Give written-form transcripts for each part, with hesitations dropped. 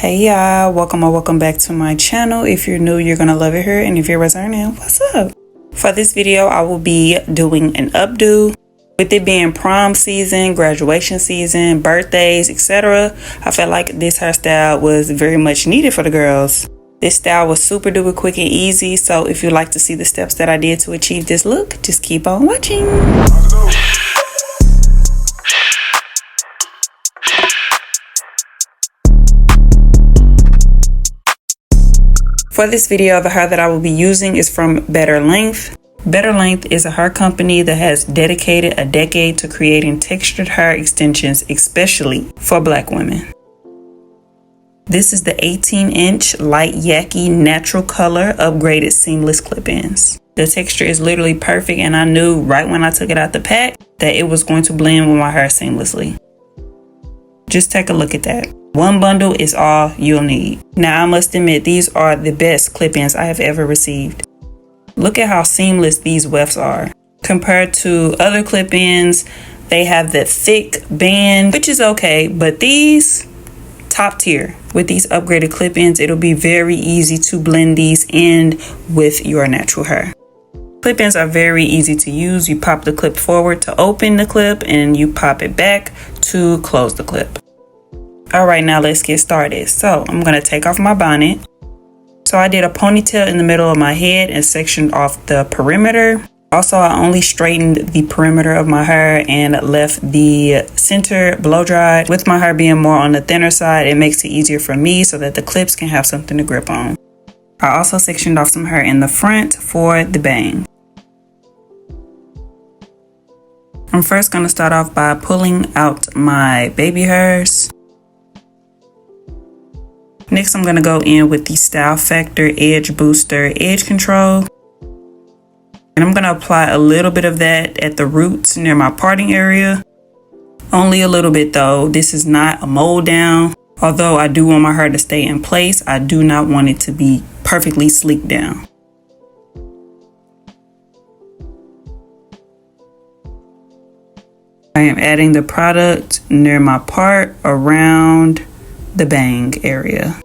Hey y'all, welcome or welcome back to my channel. If you're new, you're gonna love it here, and if you're returning, what's up? For this video, I will be doing an updo. With it being prom season, graduation season, birthdays, etc., I felt like this hairstyle was very much needed for the girls. This style was super duper quick and easy, so if you'd like to see the steps that I did to achieve this look, just keep on watching. For this video, the hair that I will be using is from Betterlength. Betterlength is a hair company that has dedicated a decade to creating textured hair extensions, especially for Black women. This is the 18-inch light Yaki natural color upgraded seamless clip-ins. The texture is literally perfect, and I knew right when I took it out the pack that it was going to blend with my hair seamlessly. Just take a look at that. One bundle is all you'll need. Now, I must admit, these are the best clip-ins I have ever received. Look at how seamless these wefts are. Compared to other clip-ins, they have that thick band, which is okay, but these, top tier. With these upgraded clip-ins, it'll be very easy to blend these in with your natural hair. Clip-ins are very easy to use. You pop the clip forward to open the clip, and you pop it back to close the clip. All right, now let's get started. So I'm gonna take off my bonnet. So I did a ponytail in the middle of my head and sectioned off the perimeter. Also, I only straightened the perimeter of my hair and left the center blow dried. With my hair being more on the thinner side, it makes it easier for me so that the clips can have something to grip on. I also sectioned off some hair in the front for the bang. I'm first gonna start off by pulling out my baby hairs. Next, I'm going to go in with the Style Factor Edge Booster Edge Control. And I'm going to apply a little bit of that at the roots near my parting area. Only a little bit though. This is not a mold down. Although I do want my hair to stay in place, I do not want it to be perfectly sleeked down. I am adding the product near my part around the bang area.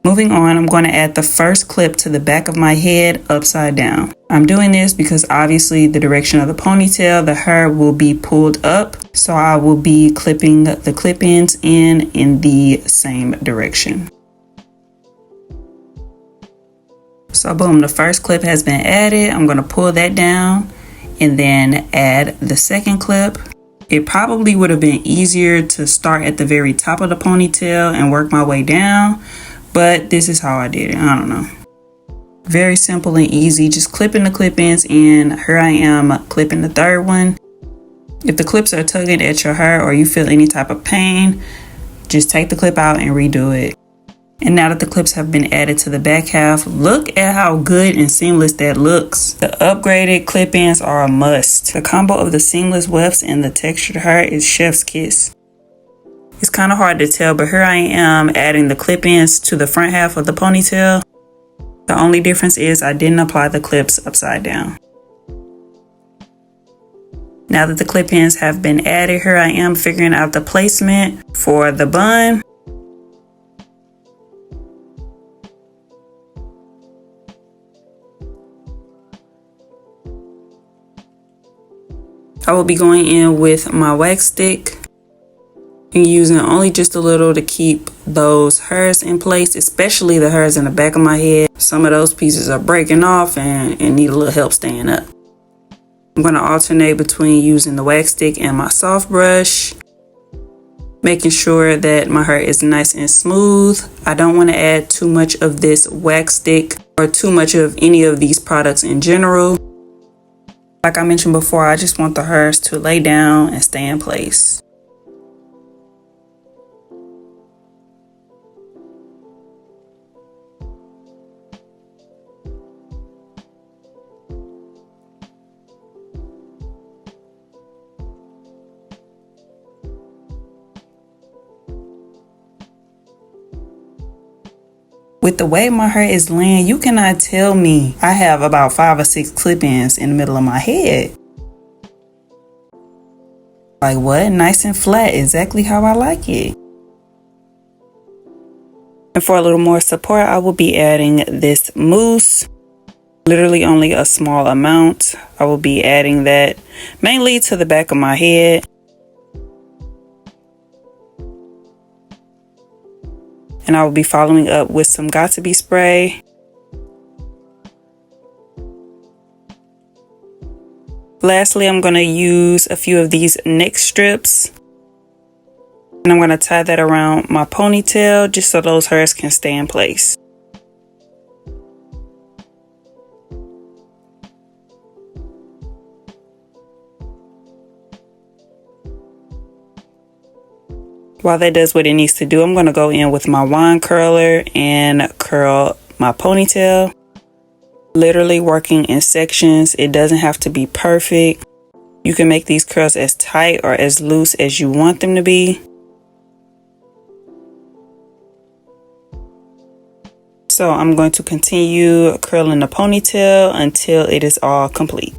Moving on, I'm going to add the first clip to the back of my head upside down. I'm doing this because obviously the direction of the ponytail, the hair will be pulled up. So I will be clipping the clip-ins in the same direction. So boom, the first clip has been added. I'm going to pull that down and then add the second clip. It probably would have been easier to start at the very top of the ponytail and work my way down, but this is how I did it. I don't know. Very simple and easy, just clipping the clip-ins in. Here I am clipping the third one. If the clips are tugging at your hair or you feel any type of pain, just take the clip out and redo it. And now that the clips have been added to the back half, look at how good and seamless that looks. The upgraded clip-ins are a must. The combo of the seamless wefts and the textured hair is chef's kiss. It's kind of hard to tell, but here I am adding the clip-ins to the front half of the ponytail. The only difference is I didn't apply the clips upside down. Now that the clip-ins have been added, here I am figuring out the placement for the bun. I will be going in with my wax stick and using only just a little to keep those hairs in place, especially the hairs in the back of my head. Some of those pieces are breaking off and need a little help staying up. I'm going to alternate between using the wax stick and my soft brush, making sure that my hair is nice and smooth. I don't want to add too much of this wax stick or too much of any of these products in general. Like I mentioned before, I just want the hairs to lay down and stay in place. with the way my hair is laying, you cannot tell me I have about 5 or 6 clip-ins in the middle of my head. Like what? Nice and flat, exactly how I like it. And for a little more support, I will be adding this mousse. Literally only a small amount. I will be adding that mainly to the back of my head. And I will be following up with some Got2b spray. Lastly, I'm going to use a few of these neck strips. And I'm going to tie that around my ponytail just so those hairs can stay in place. While that does what it needs to do, I'm going to go in with my wand curler and curl my ponytail. Literally working in sections. It doesn't have to be perfect. You can make these curls as tight or as loose as you want them to be. So I'm going to continue curling the ponytail until it is all complete.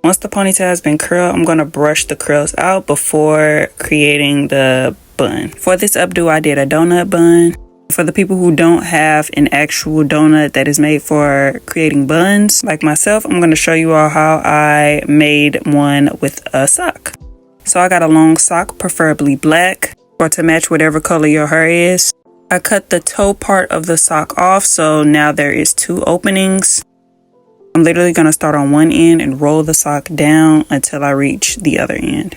Once the ponytail has been curled, I'm going to brush the curls out before creating the bun. For this updo, I did a donut bun. For the people who don't have an actual donut that is made for creating buns, like myself, I'm going to show you all how I made one with a sock. So I got a long sock, preferably black, or to match whatever color your hair is. I cut the toe part of the sock off, so now there is 2 openings. I'm literally going to start on one end and roll the sock down until I reach the other end.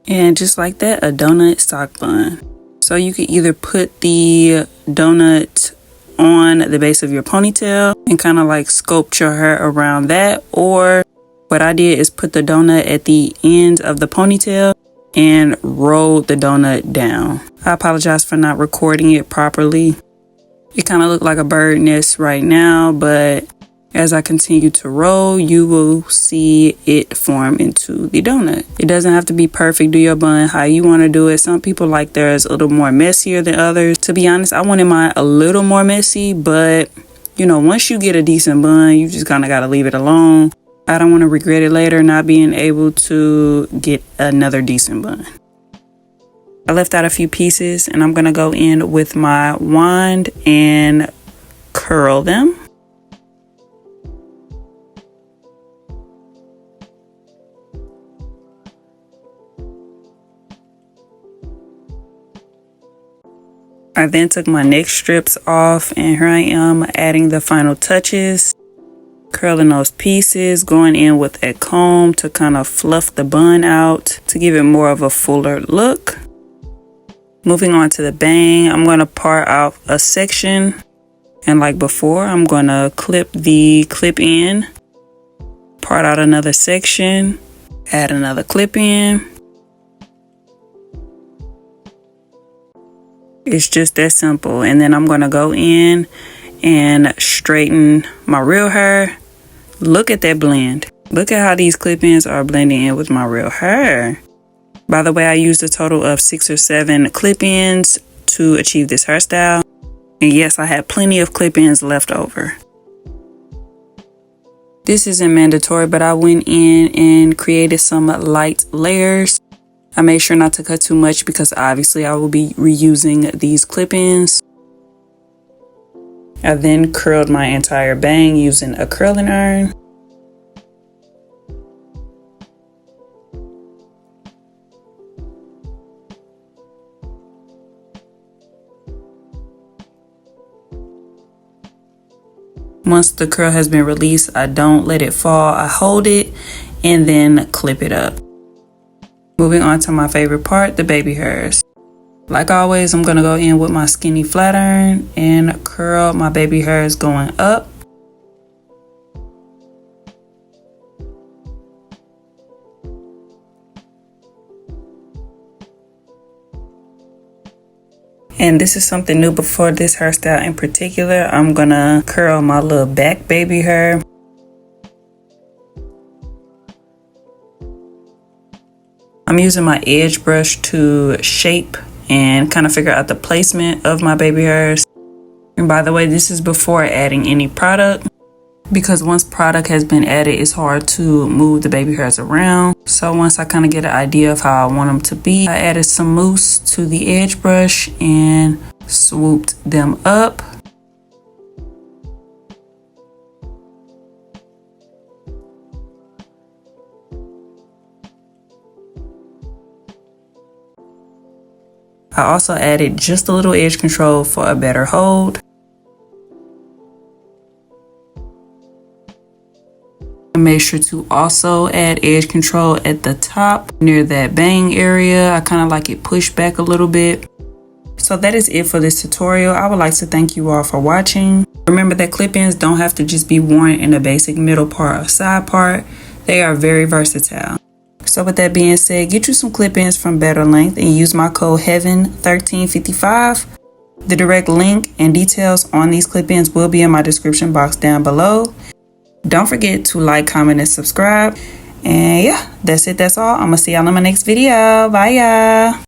And just like that, a donut sock bun. So you can either put the donut on the base of your ponytail and kind of like sculpt your hair around that, or what I did is put the donut at the end of the ponytail and roll the donut down. I apologize for not recording it properly. It kind of looked like a bird nest right now, but as I continue to roll, you will see it form into the donut. It doesn't have to be perfect. Do your bun how you want to do it. Some people like theirs a little more messier than others. To be honest, I wanted mine a little more messy, but you know, once you get a decent bun, you just kind of got to leave it alone. I don't want to regret it later not being able to get another decent bun. I left out a few pieces and I'm going to go in with my wand and curl them. I then took my neck strips off and here I am adding the final touches, curling those pieces, going in with a comb to kind of fluff the bun out to give it more of a fuller look. Moving on to the bang, I'm going to part out a section and like before, I'm going to clip the clip in, part out another section, add another clip in. It's just that simple. And then I'm going to go in and straighten my real hair. Look at that blend. Look at how these clip-ins are blending in with my real hair. By the way, I used a total of 6 or 7 clip-ins to achieve this hairstyle. And yes, I had plenty of clip-ins left over. This isn't mandatory, but I went in and created some light layers. I made sure not to cut too much because obviously I will be reusing these clip-ins. I then curled my entire bang using a curling iron. Once the curl has been released, I don't let it fall. I hold it and then clip it up. moving on to my favorite part, the baby hairs. Like always, I'm gonna go in with my skinny flat iron and curl my baby hairs going up. And this is something new before this hairstyle in particular. I'm gonna curl my little back baby hair. I'm using my edge brush to shape and kind of figure out the placement of my baby hairs. And by the way, this is before adding any product, because once product has been added, it's hard to move the baby hairs around. So once I kind of get an idea of how I want them to be, I added some mousse to the edge brush and swooped them up. I also added just a little edge control for a better hold. I made sure to also add edge control at the top near that bang area. I kind of like it pushed back a little bit. So that is it for this tutorial. I would like to thank you all for watching. Remember that clip-ins don't have to just be worn in a basic middle part or side part. They are very versatile. So with that being said, get you some clip-ins from Betterlength and use my code HEAVEN1355. The direct link and details on these clip-ins will be in my description box down below. Don't forget to like, comment, and subscribe. And yeah, that's it. That's all. I'm going to see y'all in my next video. Bye, y'all.